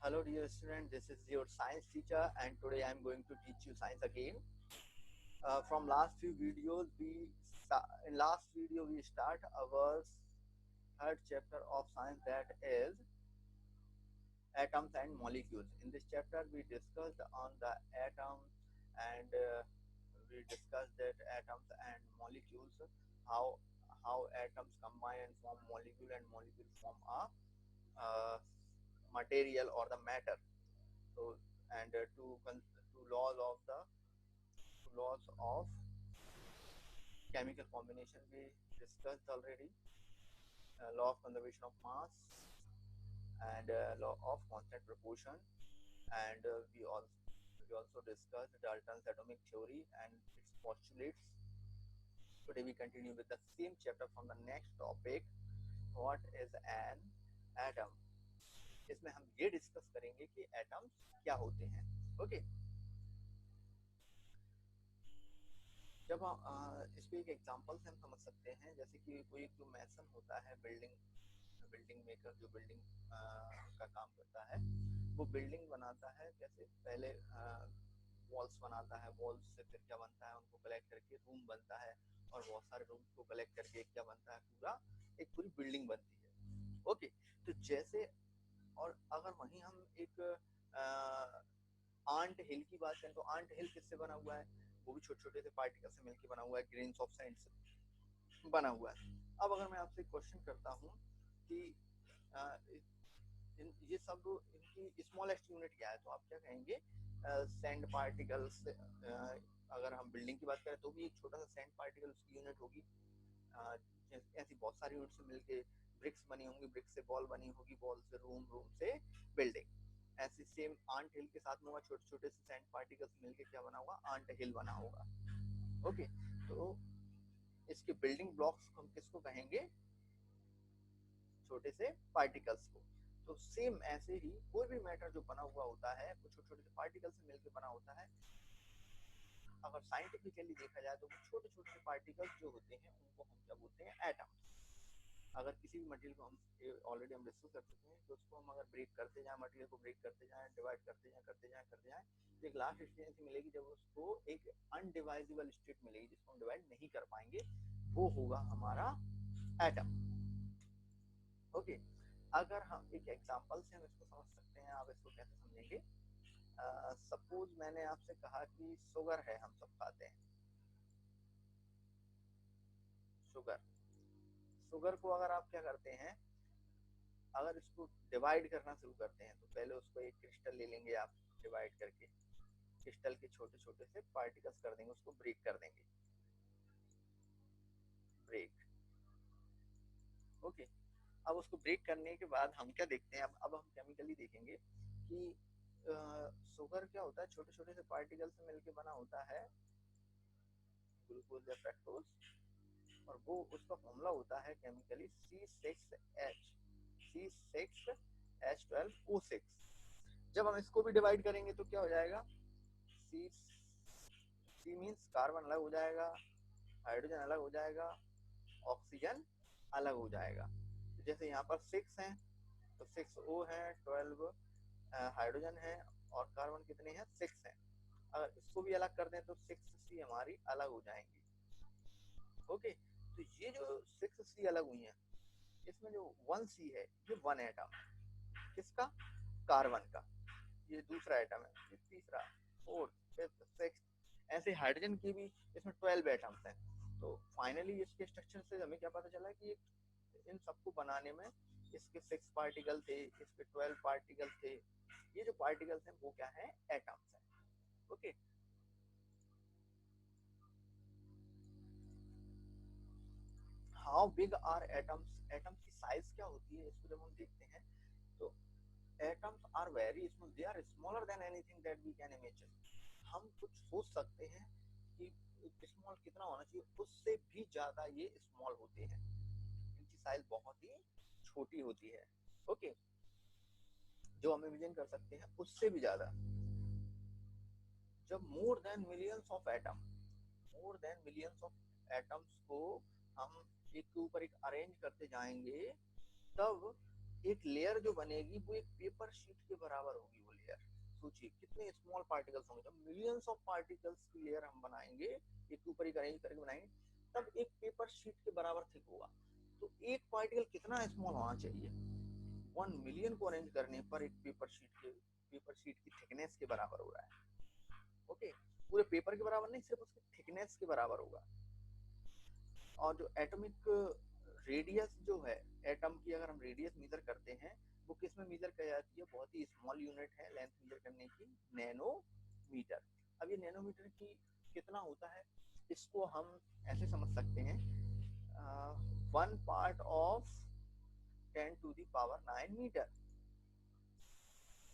Hello dear student, this is your science teacher and today I am going to teach you science again. From last few videos, in last video we start our third chapter of science, that is atoms and molecules. In this chapter we discussed on the atom and we discussed that atoms and molecules, how how atoms combine and form molecule and molecule form a uh, material or the matter. So and two laws of chemical combination we discussed already. Law of conservation of mass and law of constant proportion, and we also discussed Dalton's atomic theory and its postulates. Today we continue with the same chapter from the next topic, what is an atom. इसमें हम ये discuss करेंगे कि atoms क्या होते हैं. Okay, जब इस पे एक एग्जांपल से हम समझ सकते हैं, जैसे कि कोई जो मैसन होता है, बिल्डिंग मेकर, जो बिल्डिंग का काम करता है, वो बिल्डिंग बनाता है. कैसे? पहले वॉल्स बनाता है, वॉल्स से फिर क्या बनता है, उनको कलेक्ट करके रूम बनता है, और बहुत सारे रूम्स को कलेक्ट करके क्या बनता है, एक पूरी बिल्डिंग बनती है. ओके, तो जैसे, और अगर वहीं हम एक आंट हिल की बात करें, तो आंट हिल किससे बना हुआ है? वो भी छोटे छोटे से पार्टिकल से मिलकर बना हुआ है, ग्रेन्स ऑफ सैंड से बना हुआ है. अब अगर मैं आपसे क्वेश्चन करता हूँ कि ये सब इनकी स्मॉलेस्ट यूनिट क्या है, तो आप क्या कहेंगे? Sand particles. अगर हम बिल्डिंग की बात करें तो भी एक छोटा सा सैंड पार्टिकल उसकी यूनिट होगी. ऐसी बहुत सारी यूनिट से मिलके ब्रिक्स बनी होंगी, ब्रिक्स से बॉल बनी होगी, बॉल से रूम, रूम से बिल्डिंग. ऐसे सेम आंट हिल के साथ में होगा, छोटे छोटे से सैंड पार्टिकल्स मिलके क्या बना होगा? आंट हिल बना होगा. ओके, तो इसके बिल्डिंग ब्लॉक्स हम किसको कहेंगे? छोटे से पार्टिकल्स को. तो सेम ऐसे ही कोई भी मैटर जो बना हुआ होता है वो छोटे छोटे से पार्टिकल से मिलकर बना होता है. अगर साइंटिफिकली देखा जाए तो वो छोटे छोटे से पार्टिकल्स जो होते हैं उनको हम क्या बोलते हैं? एटम्स. अगर किसी भी मटेरियल को हम ऑलरेडी हम डिस्कस कर चुके हैं, तो उसको हम अगर ब्रेक करते जाएं, मटेरियल को ब्रेक करते जाएं, डिवाइड करते जाएं, तो एक लास्ट स्टेज ऐसी मिलेगी जब उसको एक अनडिवाइजिबल स्टेट मिलेगी जिसको हम डिवाइड नहीं कर पाएंगे. वो होगा हमारा एटम. ओके, अगर हम एक एग्जांपल से हम इसको समझ सकते हैं. आप इसको कैसे समझेंगे? सपोज मैंने आपसे कहा कि शुगर है, हम सब खाते हैं शुगर. शुगर को अगर आप क्या करते हैं, अगर इसको डिवाइड करना शुरू करते हैं, तो पहले उसको एक क्रिस्टल ले लेंगे आप, डिवाइड करके क्रिस्टल के छोटे छोटे से पार्टिकल्स कर देंगे, उसको ब्रेक कर देंगे. ब्रेक. ओके, अब उसको ब्रेक करने के बाद हम क्या देखते हैं? अब हम केमिकली देखेंगे कि शुगर क्या होता है? छोटे छोटे से पार्टिकल से मिलकर बना होता है, ग्लूकोज या फ्रक्टोज, और वो उसका फॉर्मूला होता है केमिकली C6H12O6. जब हम इसको भी डिवाइड करेंगे तो क्या हो जाएगा? C मीन्स कार्बन अलग हो जाएगा, हाइड्रोजन अलग हो जाएगा, ऑक्सीजन अलग हो जाएगा. तो जैसे यहाँ पर 6 हैं तो 6O है, 12 हाइड्रोजन है, और कार्बन कितने हैं? 6 हैं. अगर इसको भी अलग कर दें तो 6C हमारी अलग हो जाएंगी. ओके, तो ये जो 6C अलग हुई हैं, इसमें जो 1C है, ये 1 एटम. किसका? कार्बन का. ये दूसरा एटम है, ये तीसरा, फोर्थ, फिफ्थ, सिक्स्थ. ऐसे हाइड्रोजन की भी इसमें 12 एटम्स हैं. तो फाइनली इसके स्ट्रक्चर से हमें क्या पता चला कि इन सबको बनाने में इसके 6 पार्टिकल थे, इसके 12 पार्टिकल थे. ये जो पार्टिकल्स हैं वो क्या है? एटम्स हैं. Okay, how big are atoms? Atoms की साइज क्या होती है, इसको जब हम देखते हैं तो atoms are very small, they are smaller than anything that we can imagine. हम कुछ सोच सकते हैं कि स्मॉल कितना होना चाहिए, उससे भी ज्यादा ये स्मॉल होते हैं. इनकी साइज बहुत ही छोटी होती है. ओके, जो हम इमेजिन कर सकते हैं उससे भी ज्यादा. जब more than millions of atom, more than millions of atoms को हम एक के ऊपर एक अरेंज करते जाएंगे, तब एक लेयर जो बनेगी वो एक पेपर शीट के बराबर होगी वो लेयर। सोचिए कितने स्मॉल पार्टिकल्स होंगे। जब मिलियंस ऑफ पार्टिकल्स की लेयर हम बनाएंगे, एक के ऊपर एक अरेंज करके बनाएंगे, तब एक पेपर शीट के बराबर थिक होगा। तो एक पार्टिकल कितना स्मॉल होना चाहिए? 1 मिलियन को अरेंज करने पर एक पेपर शीट की थिकनेस के बराबर हो रहा है। ओके, पूरे पेपर के बराबर नहीं, सिर्फ उसकी थिकनेस के बराबर होगा। और जो एटॉमिक रेडियस जो है, एटम की अगर हम रेडियस मेजर करते हैं, वो किस में मेजर की जाती है? बहुत ही स्मॉल यूनिट है लेंथ मेजर करने की, नैनोमीटर। अब ये नैनोमीटर की कितना होता है, इसको हम ऐसे समझ सकते हैं, 1 पार्ट ऑफ 10⁹ मीटर।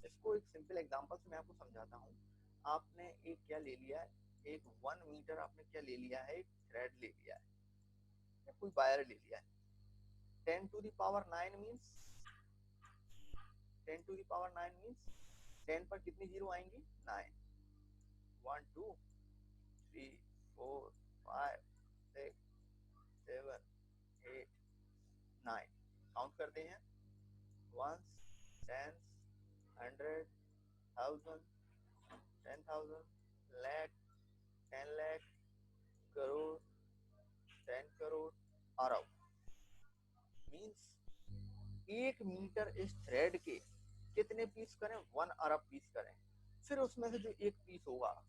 इसको एक सिंपल एग्जांपल से मैं आपको समझाता हूँ। आपने एक क्या ले लिया है, एक 1 मीटर आपने क्या ले लिया है, एक थ्रेड ले लिया है या कोई वायर ले लिया है। 10⁹ मीन्स 10⁹ मीन्स 10 पर कितनी जीरो आएंगी? 9। 1 2 3 4 5 6 7 8 9 काउंट करते हैं। 1 10 100 1000 10,000 लाख 10 लाख करोड़ 10 करोड़ अरब। मीन्स 1 मीटर इस थ्रेड के कितने पीस करें? 1 अरब पीस करें। फिर उसमें से जो एक पीस होगा,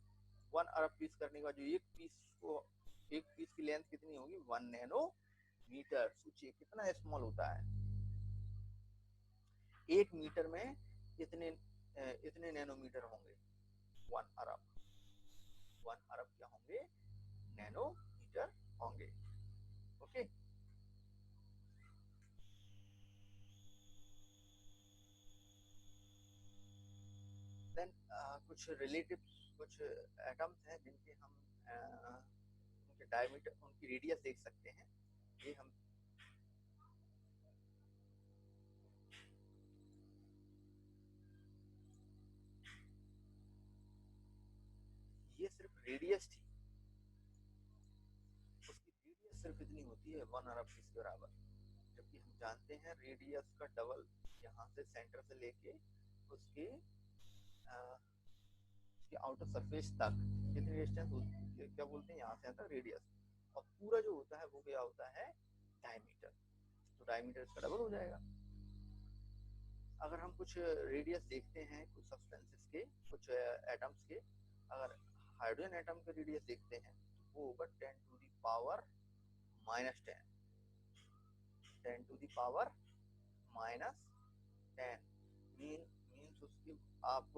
1 अरब पीस करने के बाद जो एक पीस की लेंथ कितनी होगी? 1 नैनोमीटर। सोचिए कितना स्मॉल होता है। 1 मीटर में इतने नैनोमीटर होंगे। 1 अरब क्या होंगे? नैनोमीटर होंगे। ओके, देन कुछ एटम्स हैं जिनके हम उनके डायमीटर, उनकी रेडियस देख सकते हैं। ये हम ये सिर्फ रेडियस थी, उसकी रेडियस सिर्फ इतनी होती है 1 अरब पीस के बराबर। जबकि हम जानते हैं रेडियस का डबल, यहाँ से सेंटर से लेके उसके आउटर सरफेस तक कितनी डिस्टेंस होती है, क्या बोलते हैं, यहाँ से आता रेडियस। और पूरा जो होता है वो क्या होता है? डायमीटर। तो डायमीटर इसका डबल हो जाएगा। अगर हम कुछ रेडियस देखते हैं कुछ सब्सटेंसेस के, कुछ एटम्स के, अगर हाइड्रोजन एटम के रेडियस देखते हैं तो वो होगा 10⁻⁻10। 10⁻⁻10 मीन्स उसकी आप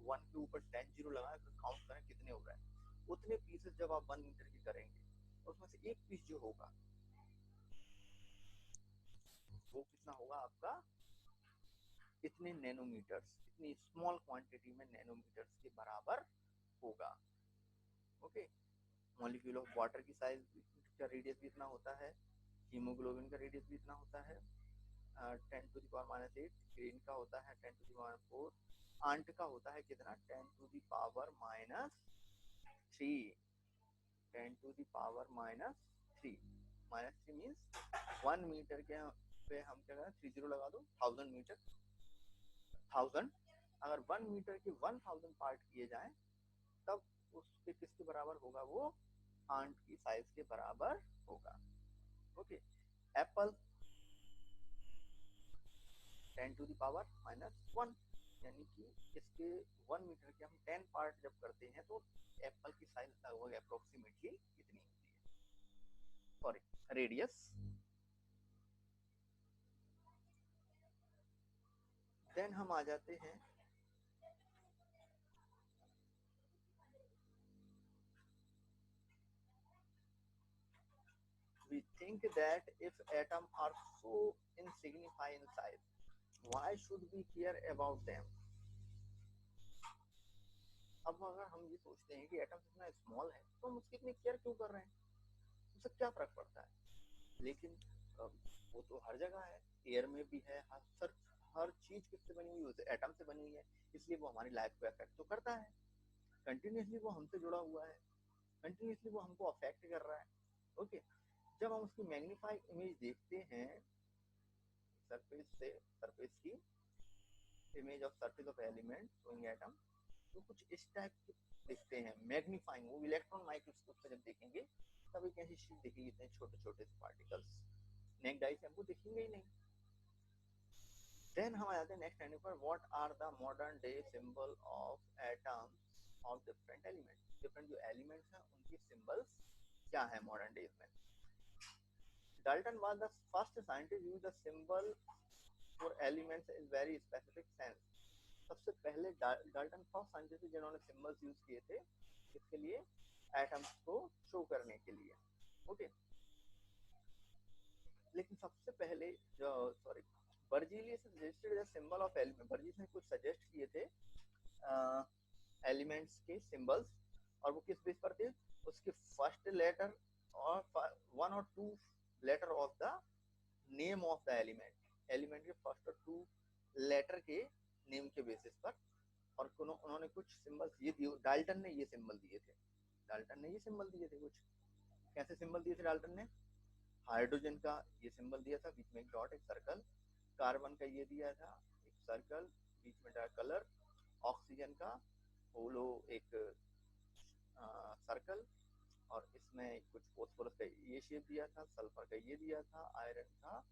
1 के ऊपर 10 जीरो लगाएं, फिर काउंट करें कितने हो रहे हैं। उतने पीसेस जब आप 1 मीटर की करेंगे, उसमें से एक पीस जो होगा वो कितना होगा आपका? इतने नैनोमीटर्स, इतनी स्मॉल क्वांटिटी में नैनोमीटर्स के बराबर होगा। ओके, मॉलिक्यूल ऑफ वाटर की साइज का रेडियस भी इतना होता है, हीमोग्लोबिन का रेडियस भी इतना होता है 10⁻⁸। ग्रीन का होता है 10⁻⁴। आंट का होता है कितना? 10⁻⁻3। 10⁻⁻3 मीन्स 1 मीटर के पे हम क्या करें, 3 जीरो लगा दो, 1000 मीटर। 1000 अगर 1 मीटर के 1000 पार्ट किए जाएं, तब उसके किसके बराबर होगा? वो आंट की साइज के बराबर होगा। ओके, एप्पल 10⁻⁻1, यानी कि इसके 1 मीटर के हम 10 पार्ट जब करते हैं तो एप्पल की साइज लगभग अप्रोक्सीमेटली कितनी होती है? Sorry, radius. देन हम आ जाते हैं we think that if atoms are so insignificant in size, why should we care about them? अब अगर हम ये सोचते हैं कि एटम इतना स्मॉल है तो हम उसकी इतनी केयर क्यों कर रहे हैं, उससे क्या फर्क पड़ता है? लेकिन वो तो हर जगह है, एयर में भी है, हर चीज किससे बनी हुई है? एटम से बनी हुई है, इसलिए वो हमारी लाइफ को अफेक्ट तो करता है। कंटिन्यूसली वो हमसे जुड़ा हुआ है, कंटिन्यूसली वो हमको अफेक्ट कर रहा है। ओके, जब हम उसकी मैग्नीफाइड इमेज देखते हैं सरफेस की, image of surface of element showing atom, तो कुछ इस टाइप के दिखते हैं। मैग्नीफाइंग, वो इलेक्ट्रॉन माइक्रोस्कोप से जब देखेंगे तब एक ऐसी चीज दिखेगी, इतने छोटे छोटे पार्टिकल्स, नेक्ड आई से हमको दिखेंगे ही नहीं। देन हम आ जाते हैं नेक्स्ट लाइन पर, what are the modern day symbol of atoms of different elements. Different जो एलिमेंट्स हैं उनकी सिंबल्स क्या है मॉडर्न डेज में। Dalton was the first scientist to use the symbol for elements in very specific sense. सबसे पहले Dalton first scientist थे जिन्होंने सिंबल्स यूज किए थे किसके लिए, एटम्स को शो करने के लिए। ओके, लेकिन सबसे पहले जो sorry Berzelius suggested the symbol of element, Berzelius ने कुछ सजेस्ट किए थे एलिमेंट्स के सिंबल्स, और वो किस बेस पर थे, उसके फर्स्ट लेटर और वन और two letter of the name of the element, element के फर्स्ट और टू लेटर के नेम के बेसिस पर। और उन्होंने कुछ सिंबल्स ये दिए, डाल्टन ने ये सिंबल दिए थे, डाल्टन ने ये सिंबल दिए थे। कुछ कैसे सिंबल दिए थे डाल्टन ने, हाइड्रोजन का ये सिंबल दिया था, बीच में एक डॉट एक सर्कल, कार्बन का ये दिया था एक सर्कल बीच में डार्क कलर, ऑक्सीजन का होलो एक सर्कल, और इसमें कुछ फॉस्फोरस का ये शेप दिया था, सल्फर का ये दिया था, आयरन का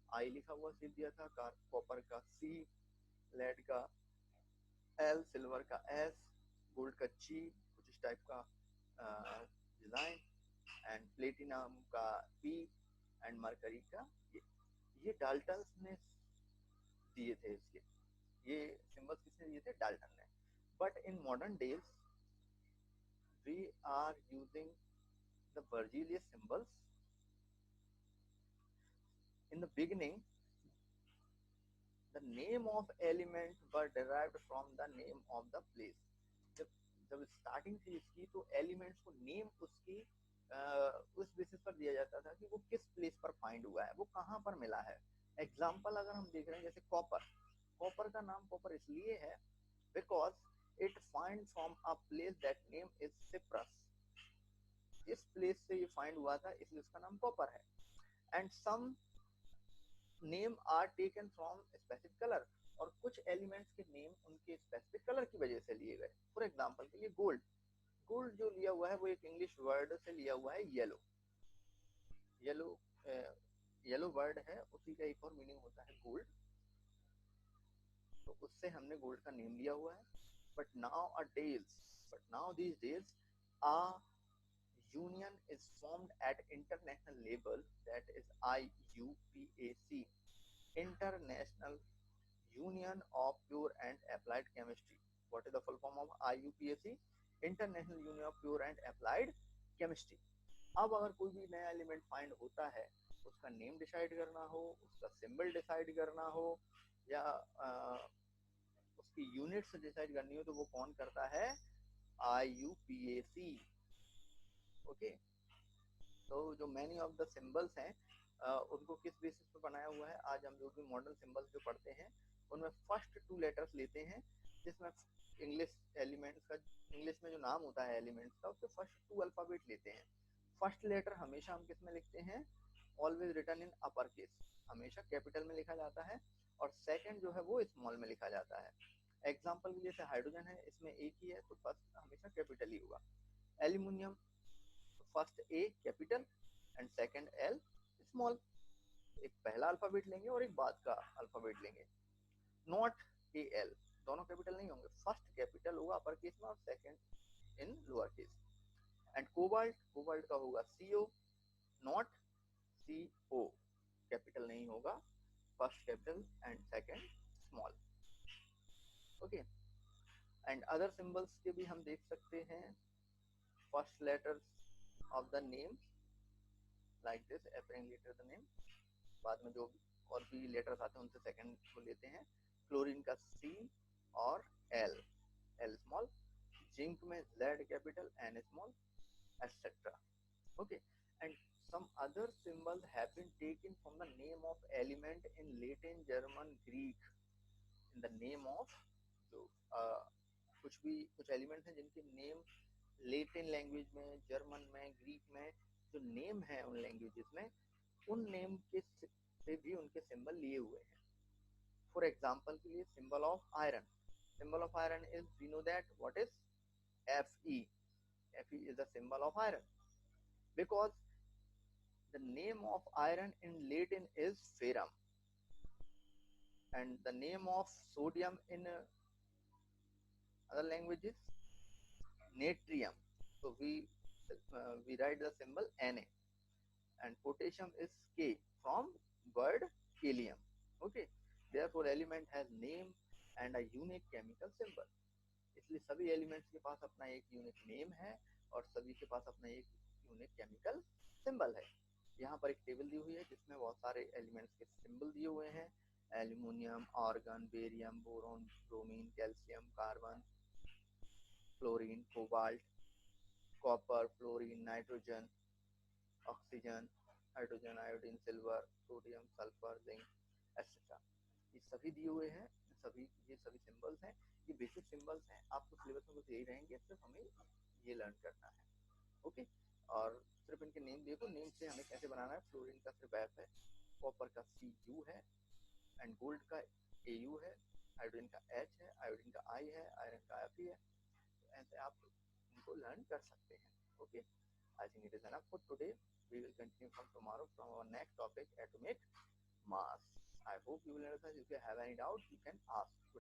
आई लिखा हुआ शेप दिया था, कॉपर का सी, लेड का एल, सिल्वर का एस, गोल्ड का जी, कुछ इस टाइप का डिजाइन, एंड प्लेटिनम का पी, एंड मरकरी का ये डाल्टन ने दिए थे। इसके ये सिंबल्स किसने दिए थे, डाल्टन ने। But in modern days we are using the Berzelius symbols. In the beginning, the name of element were derived from the name of the place. जब जब स्टार्टिंग थी इसकी तो एलिमेंट्स को नेम उसकी उस बेसिस पर दिया जाता था कि वो किस प्लेस पर फाइंड हुआ है, वो कहाँ पर मिला है। एग्जाम्पल अगर हम देख रहे हैं जैसे कॉपर, कॉपर का नाम कॉपर इसलिए है because it find from a place that name is Cyprus, इस प्लेस से ये फाइंड हुआ था इसलिए उसका नाम कॉपर है। And some name are taken from specific colour, और कुछ एलिमेंट्स के नेम उनके स्पेसिफिक कलर की वजह से लिए गए। फॉर एग्जांपल के लिए गोल्ड, गोल्ड जो लिया हुआ है वो एक इंग्लिश वर्ड से लिया हुआ है येलो, येलो येलो वर्ड है, उसी का एक और मीनिंग होता है गोल्ड, तो उससे हमने गोल्ड का नेम लिया हुआ है। But now these days a union is formed at international level, that is IUPAC, International Union of Pure and Applied Chemistry. What is the full form of IUPAC? International Union of Pure and Applied Chemistry. अब अगर कोई भी नया element find होता है, उसका name decide करना हो, उसका सिंबल डिसाइड करना हो, या उसकी यूनिट्स डिसाइड करनी हो, तो वो कौन करता है, IUPAC। ओके, तो जो मैनी ऑफ द सिंबल्स हैं उनको किस बेसिस पर बनाया हुआ है, आज हम जो भी मॉडर्न सिंबल्स जो पढ़ते हैं उनमें फर्स्ट टू लेटर्स लेते हैं, जिसमें इंग्लिश एलिमेंट्स का, इंग्लिश में जो नाम होता है एलिमेंट्स का, उसके फर्स्ट टू अल्फाबेट लेते हैं। फर्स्ट लेटर हमेशा हम किस में लिखते हैं, always written in upper case, हमेशा कैपिटल में लिखा जाता है, और सेकंड जो है वो स्मॉल में लिखा जाता है। एग्जाम्पल के जैसे हाइड्रोजन है, इसमें एक ही है तो फर्स्ट हमेशा कैपिटल ही होगा। Aluminium first A capital and second L small, एक पहला अल्फाबेट लेंगे और एक बाद का अल्फाबेट लेंगे। नॉट ए एल, दोनों कैपिटल नहीं होंगे, फर्स्ट कैपिटल होगा अपर केस में और second in lower case. And cobalt, cobalt का होगा CO, नॉट CO, कैपिटल नहीं होगा, first capital and second small. Okay, and other symbols के भी हम देख सकते हैं, first letters of the name like this, appearing later the name, बाद में जो और भी लेटर्स आते हैं उनसे सेकंड को लेते हैं। क्लोरीन का C और L, L स्मॉल, जिंक में Z capital, N small, etc. Okay, and some other symbols have been taken from the name of element in Latin, German, Greek, in the name of जो कुछ elements हैं जिनके name Latin language में, German में, Greek में जो name है उन लैंग्वेजेस में, उन नेम के से भी उनके सिंबल लिए हुए हैं। फॉर एग्जाम्पल के लिए symbol of iron, symbol of iron is, we know that what is Fe. Fe is the symbol of iron because the name of iron in Latin is ferrum and the name of sodium in other languages natrium. So we write the symbol Na and potassium is K from word kalium. Okay, therefore element has name and a unique chemical symbol. इसलिए सभी elements के पास अपना एक unique name है और सभी के पास अपना एक यूनिक केमिकल सिंबल है। यहाँ पर एक टेबल दी हुई है जिसमें बहुत सारे एलिमेंट्स के सिंबल दिए हुए हैं, aluminium, argon, barium, boron, bromine, calcium, carbon, fluorine, cobalt, copper, fluorine, nitrogen, oxygen, hydrogen, iodine, silver, sodium, sulphur, zinc etcetera. ये सभी दिए हुए हैं, ये सभी सिंबल्स हैं, ये बेसिक सिंबल्स हैं। आपको सिलेबस में कुछ यही रहेंगे, सिर्फ हमें ये लर्न करना है। ओके, और सिर्फ इनके नेम देखो, नेम से हमें कैसे बनाना है। फ्लोरीन का सिर्फ एफ है, कॉपर का Cu है एंड गोल्ड का Au है, हाइड्रोजन का H है, आयोडीन का I है, आयरन का Fe है। तो ऐसे आप इनको लर्न कर सकते हैं। Okay, I think it is enough for today. We will continue from tomorrow from our next topic, atomic mass. I hope you will understand. If you have any doubt, you can ask.